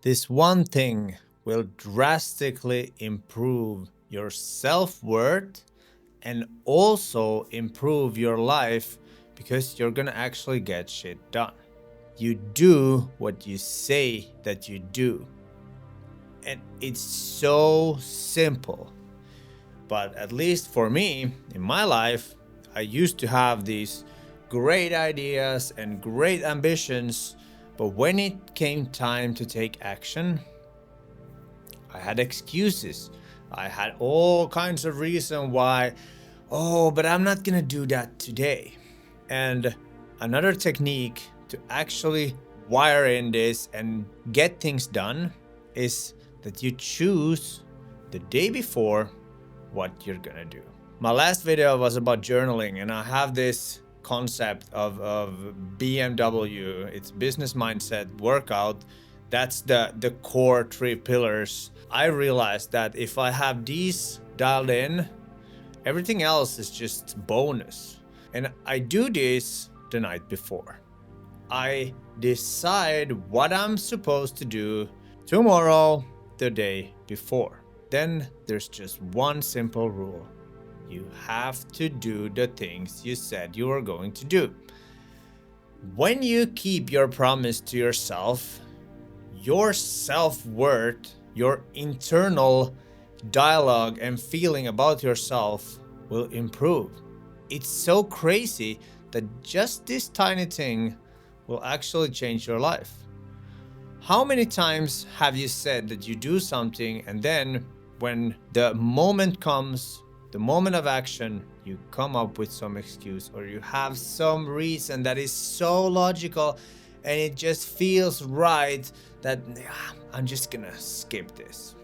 This one thing will drastically improve your self-worth and also improve your life because you're gonna actually get shit done. You do what you say that you do. And it's so simple. But at least for me, in my life, I used to have these great ideas and great ambitions, but when it came time to take action, I had excuses. I had all kinds of reasons why, oh, but I'm not gonna do that today. And another technique to actually wire in this and get things done is that you choose the day before what you're gonna do. My last video was about journaling, and I have this concept of BMW. It's business mindset workout. That's the core 3 pillars. I realized that if I have these dialed in, everything else is just bonus. And I do this the night before. I decide what I'm supposed to do tomorrow, the day before. Then there's just one simple rule. You have to do the things you said you were going to do. When you keep your promise to yourself, your self-worth, your internal dialogue and feeling about yourself will improve. It's so crazy that just this tiny thing will actually change your life. How many times have you said that you do something and then when the moment comes, the moment of action, you come up with some excuse or you have some reason that is so logical and it just feels right that I'm just gonna skip this.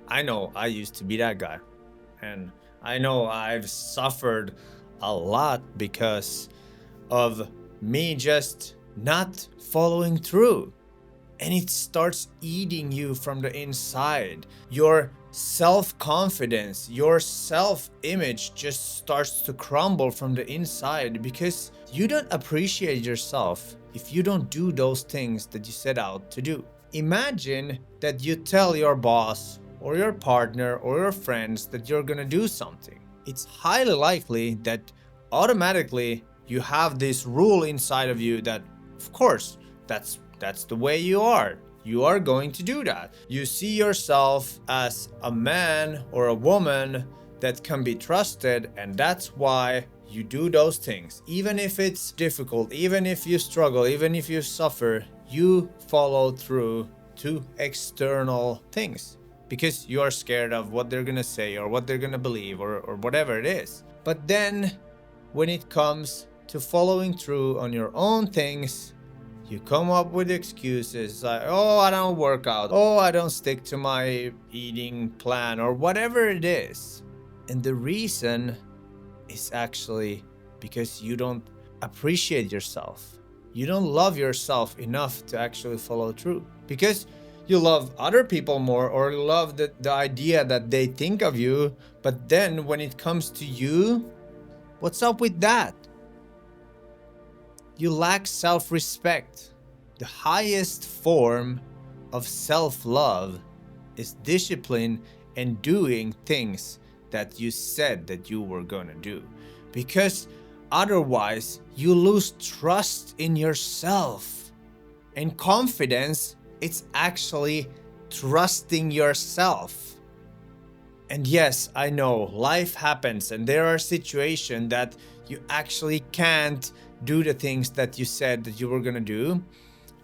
I know I used to be that guy, and I know I've suffered a lot because of me just not following through. And it starts eating you from the inside. Your self-confidence, your self-image just starts to crumble from the inside because you don't appreciate yourself if you don't do those things that you set out to do. Imagine that you tell your boss or your partner or your friends that you're gonna do something. It's highly likely that automatically you have this rule inside of you that, of course, that's the way you are. You are going to do that. You see yourself as a man or a woman that can be trusted, and that's why you do those things. Even if it's difficult, even if you struggle, even if you suffer, you follow through to external things because you are scared of what they're gonna say or what they're gonna believe or whatever it is. But then when it comes to following through on your own things, you come up with excuses like, oh, I don't work out. Oh, I don't stick to my eating plan or whatever it is. And the reason is actually because you don't appreciate yourself. You don't love yourself enough to actually follow through because you love other people more or love the idea that they think of you. But then when it comes to you, what's up with that? You lack self-respect. The highest form of self-love is discipline and doing things that you said that you were gonna do. Because otherwise, you lose trust in yourself. And confidence, it's actually trusting yourself. And yes, I know life happens and there are situations that you actually can't do the things that you said that you were gonna do.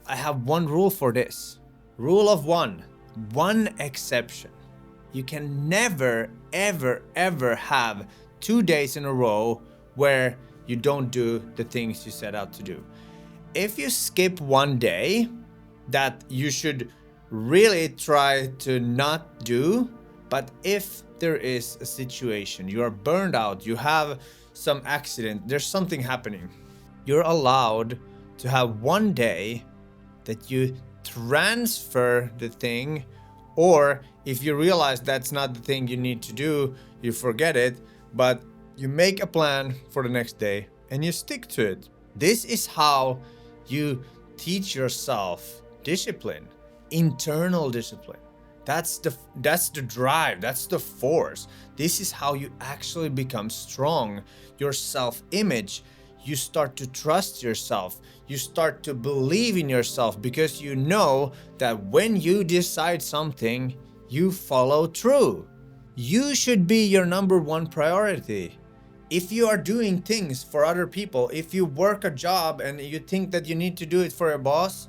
I have one rule for this. Rule of one exception. You can never, ever, ever have 2 days in a row where you don't do the things you set out to do. If you skip one day that you should really try to not do, but if there is a situation, you are burned out, you have some accident, there's something happening, you're allowed to have one day that you transfer the thing, or if you realize that's not the thing you need to do, you forget it, but you make a plan for the next day and you stick to it. This is how you teach yourself discipline. internal discipline. That's the drive, that's the force. This is how you actually become strong. Your self-image, you start to trust yourself. You start to believe in yourself because you know that when you decide something, you follow through. You should be your number one priority. If you are doing things for other people, if you work a job and you think that you need to do it for a boss,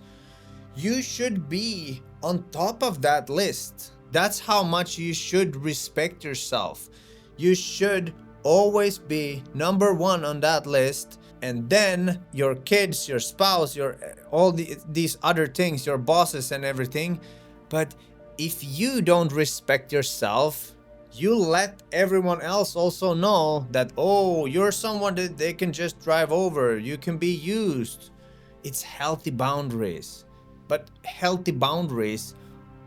you should be on top of that list. That's how much you should respect yourself. You should always be number one on that list, and then your kids, your spouse, your all these other things, your bosses and everything. But if you don't respect yourself, you let everyone else also know that, oh, you're someone that they can just drive over, you can be used. It's healthy boundaries. But healthy boundaries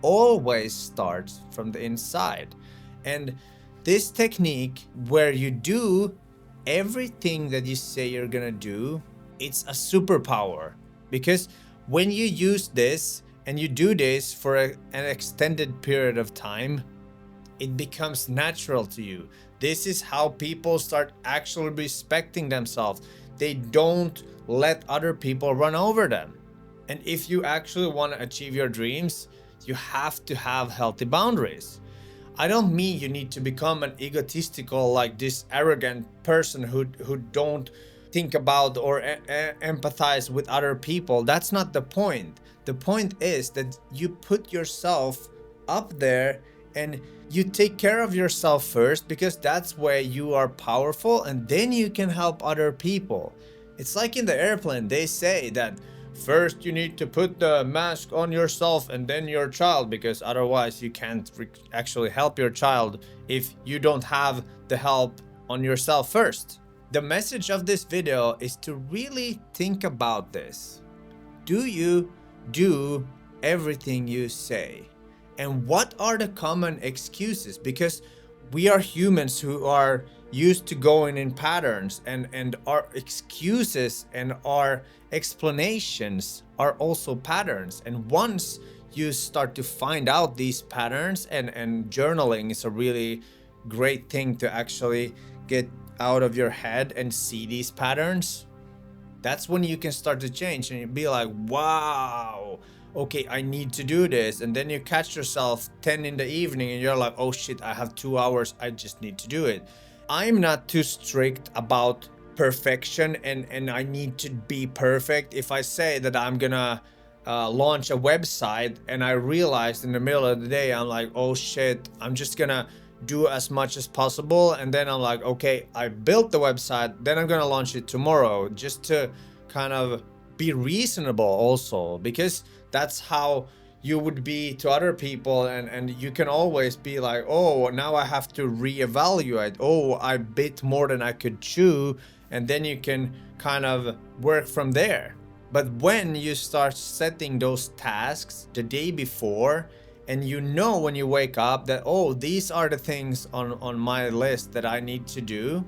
always starts from the inside. And this technique where you do everything that you say you're gonna do, it's a superpower. Because when you use this and you do this for an extended period of time, it becomes natural to you. This is how people start actually respecting themselves. They don't let other people run over them. And if you actually want to achieve your dreams, you have to have healthy boundaries. I don't mean you need to become an egotistical, like this arrogant person who don't think about or empathize with other people. That's not the point. The point is that you put yourself up there and you take care of yourself first, because that's where you are powerful, and then you can help other people. It's like in the airplane, they say that first you need to put the mask on yourself and then your child, because otherwise you can't actually help your child if you don't have the help on yourself first. The message of this video is to really think about this. Do you do everything you say? And what are the common excuses? Because we are humans who are used to going in patterns, and our excuses and our explanations are also patterns. And once you start to find out these patterns, and journaling is a really great thing to actually get out of your head and see these patterns, that's when you can start to change and you'd be like, wow, okay, I need to do this. And then you catch yourself 10 in the evening and you're like, oh shit, I have 2 hours, I just need to do it. I'm not too strict about perfection and I need to be perfect. If I say that I'm gonna launch a website and I realized in the middle of the day, I'm like, oh shit, I'm just gonna do as much as possible. And then I'm like, okay, I built the website, then I'm gonna launch it tomorrow, just to kind of be reasonable also, because that's how you would be to other people, and you can always be like, oh, now I have to reevaluate, oh, I bit more than I could chew, and then you can kind of work from there. But when you start setting those tasks the day before, and you know when you wake up that, oh, these are the things on my list that I need to do,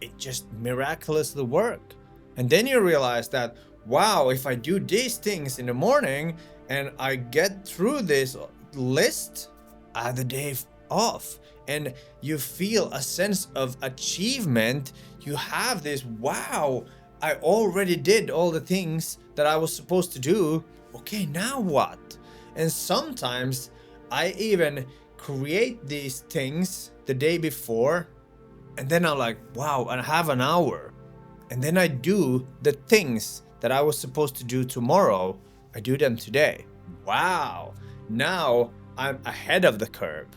it just miraculously works. And then you realize that, wow, if I do these things in the morning and I get through this list, I have the day off. And you feel a sense of achievement. You have this, wow, I already did all the things that I was supposed to do. Okay, now what? And sometimes I even create these things the day before, and then I'm like, wow, I have an hour. And then I do the things that I was supposed to do tomorrow. I do them today. Wow, now I'm ahead of the curve.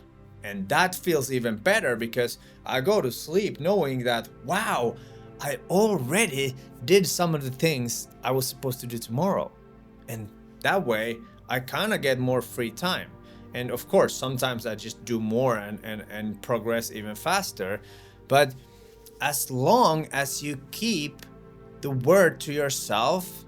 And that feels even better because I go to sleep knowing that, wow, I already did some of the things I was supposed to do tomorrow. And that way I kind of get more free time. And of course, sometimes I just do more and progress even faster. But as long as you keep the word to yourself,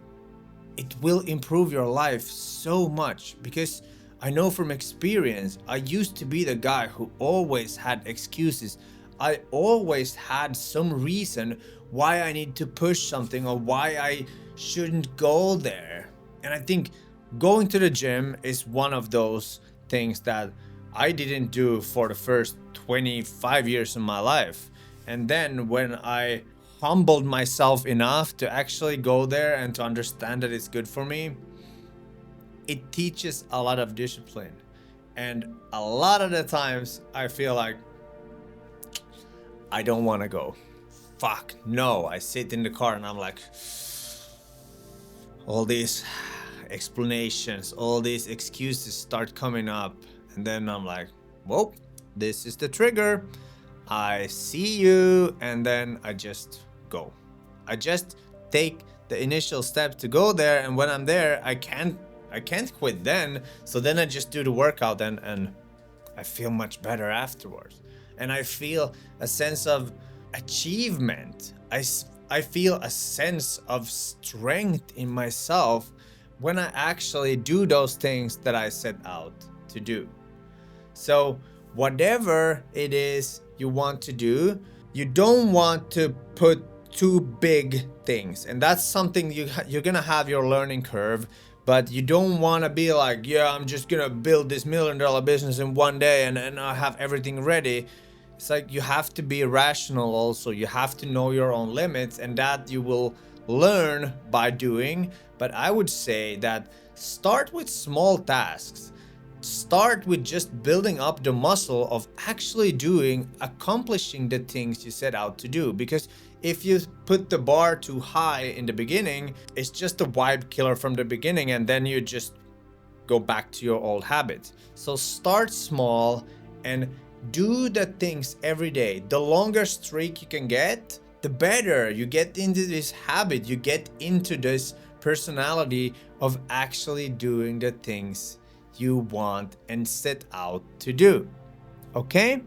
it will improve your life so much. Because I know from experience, I used to be the guy who always had excuses. I always had some reason why I need to push something or why I shouldn't go there. And I think Going to the gym is one of those things that I didn't do for the first 25 years of my life. And then when I humbled myself enough to actually go there and to understand that it's good for me, it teaches a lot of discipline. And a lot of the times I feel like I don't want to go. Fuck, no. I sit in the car and I'm like, all these explanations, all these excuses start coming up. And then I'm like, well, this is the trigger. I see you. And then I just go. I just take the initial step to go there. And when I'm there, I can't quit then. So then I just do the workout and I feel much better afterwards. And I feel a sense of achievement. I feel a sense of strength in myself when I actually do those things that I set out to do. So, whatever it is you want to do, you don't want to put too big things. And that's something you're going to have your learning curve, but you don't want to be like, yeah, I'm just going to build this $1 million business in one day and I have everything ready. It's like you have to be rational also. You have to know your own limits, and that you will learn by doing. But I would say that start with small tasks. Start with just building up the muscle of actually accomplishing the things you set out to do. Because if you put the bar too high in the beginning, it's just a vibe killer from the beginning, and then you just go back to your old habits. So start small and do the things every day. The longer streak you can get, the better. You get into this habit, you get into this personality of actually doing the things you want and set out to do. Okay?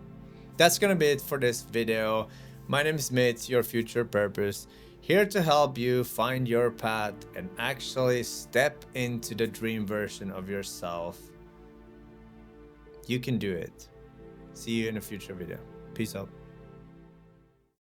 That's gonna be it for this video. My name is Mitch, your future purpose, here to help you find your path and actually step into the dream version of yourself. You can do it. See you in a future video. Peace out.